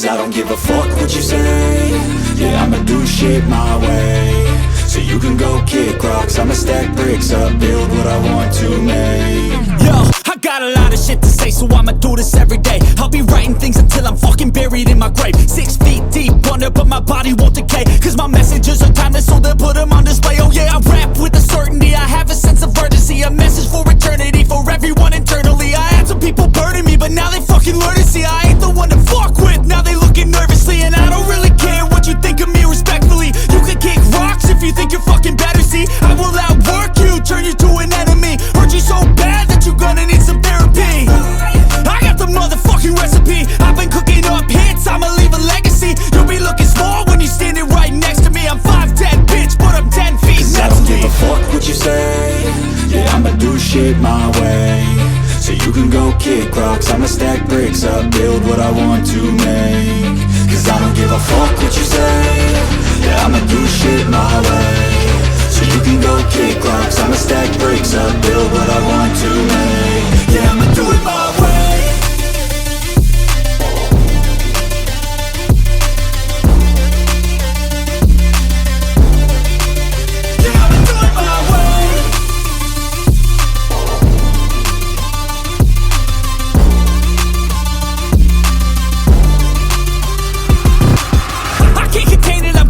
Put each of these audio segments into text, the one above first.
Cause I don't give a fuck what you say. Yeah, I'ma do shit my way. So you can go kick rocks, I'ma stack bricks up, build what I want to make. Yo, I got a lot of shit to say, so I'ma do this every day. I'll be writing things until I'm fucking buried in my grave. 6 feet deep under, but my body won't decay. Cause my messages are timeless, so they'll put them on display. Oh yeah, I rap with a certainty, I have a sense of urgency. A message for eternity, for everyone internally. I had some people burning me, but now they fucking learn to see I ain't the one to fuck with, now they looking nervously. And I don't really care what you think of me respectfully. You can kick rocks if you think you're fucking better, see I will outwork you, turn you to an enemy. Hurt you so bad that you're gonna need some therapy. I got the motherfucking recipe, I've been cooking up hits, I'ma leave a legacy. You'll be looking small when you're standing right next to me. I'm 5'10", bitch, but I'm 10 feet next to me. I don't give a fuck what you say. Yeah, I'ma do shit my way. So you can go kick rocks, I'ma stack bricks up, build what I want to make. Cause I don't give a fuck what you say. Yeah, I'ma do shit my way. So you can go kick rocks, I'ma stack bricks up, build what I want to make. Yeah, I'ma do it my way.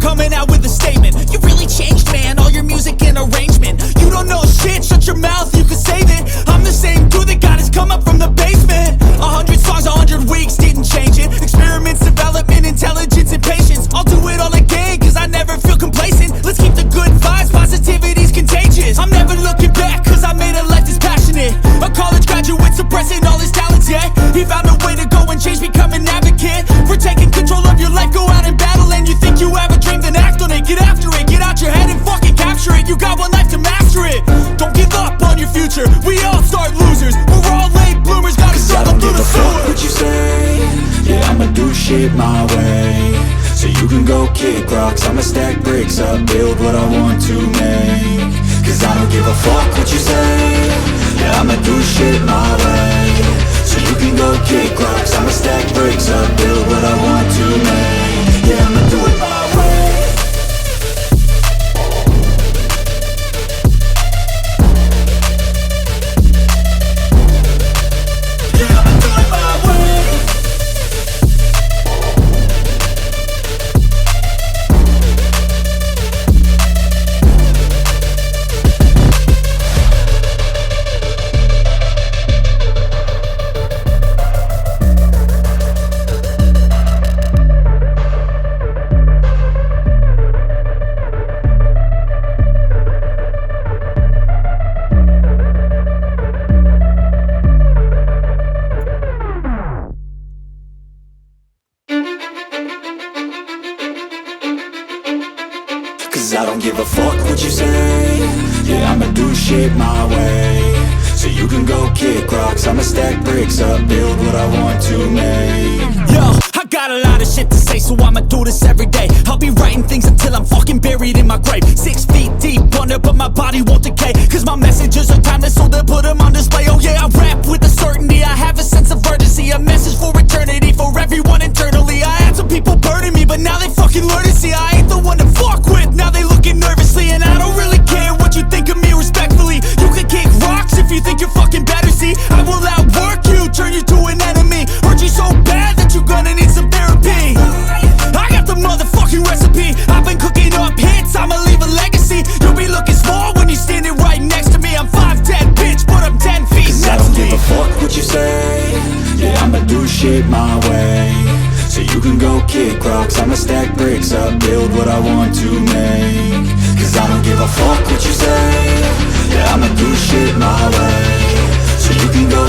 Coming out with a statement. You really changed, man, all your music and arrangement. You don't know shit, shut your mouth, you can save it. I'm the same dude that got his come up from the basement. 100 songs, 100 weeks, didn't change it. Experiments, development, intelligence, and patience. I'll do it all again, cause I never feel complacent. Let's keep the good vibes, positivity's contagious. I'm never looking back, cause I made a life that's passionate. A college graduate suppressing all his talents, yeah. He found a way to go and change, become an advocate. For taking control of your life, go out and battle. And you think you have a dream, then act on it. Get after it, get out your head and fucking capture it. You got one life to master it. Don't give up on your future, we all start losers. We're all late bloomers, gotta struggle through the sewer. I don't give a fuck what you say. Yeah, I'ma do shit my way. So you can go kick rocks, I'ma stack bricks up, build what I want to make. Cause I don't give a fuck what you say. Yeah, I'ma do shit my way. So you can go kick rocks, I'ma stack bricks up, build what I want to make. Yeah, I'ma do it my way. Yeah, I'ma do it my way. Cause I don't give a fuck what you say. Yeah, I'ma do shit my way. So you can go kick rocks, I'ma stack bricks up, build what I want to make. Yo, I got a lot of shit to say, so I'ma do this every day. I'll be writing things until I'm fucking buried in my grave. 6 feet deep under, but my body won't decay. Cause my messages are timeless, so they'll put them on display. Oh yeah, I rap with a certainty, I have a sense of urgency. A message for eternity, for everyone internally. I had some people burning me, but now they fucking learn to see I ain't the one to fuck with, now they looking nervously. And I don't really care what you think of me respectfully. You can kick rocks if you think you're fucking better, see I will outwork you, turn you to an enemy. Hurt you so bad that you're gonna need some therapy. I got the motherfucking recipe, I've been cooking up hits, I'ma leave a legacy. You'll be looking small when you're standing right next to me. I'm 5'10", bitch, but I'm 10 feet next to me. I don't give a fuck what you say. Yeah, I'ma do shit my way. So you can go kick rocks, I'ma stack bricks up, build what I want to make. Cause I don't give a fuck what you say. Yeah, I'ma do shit my way. So you can go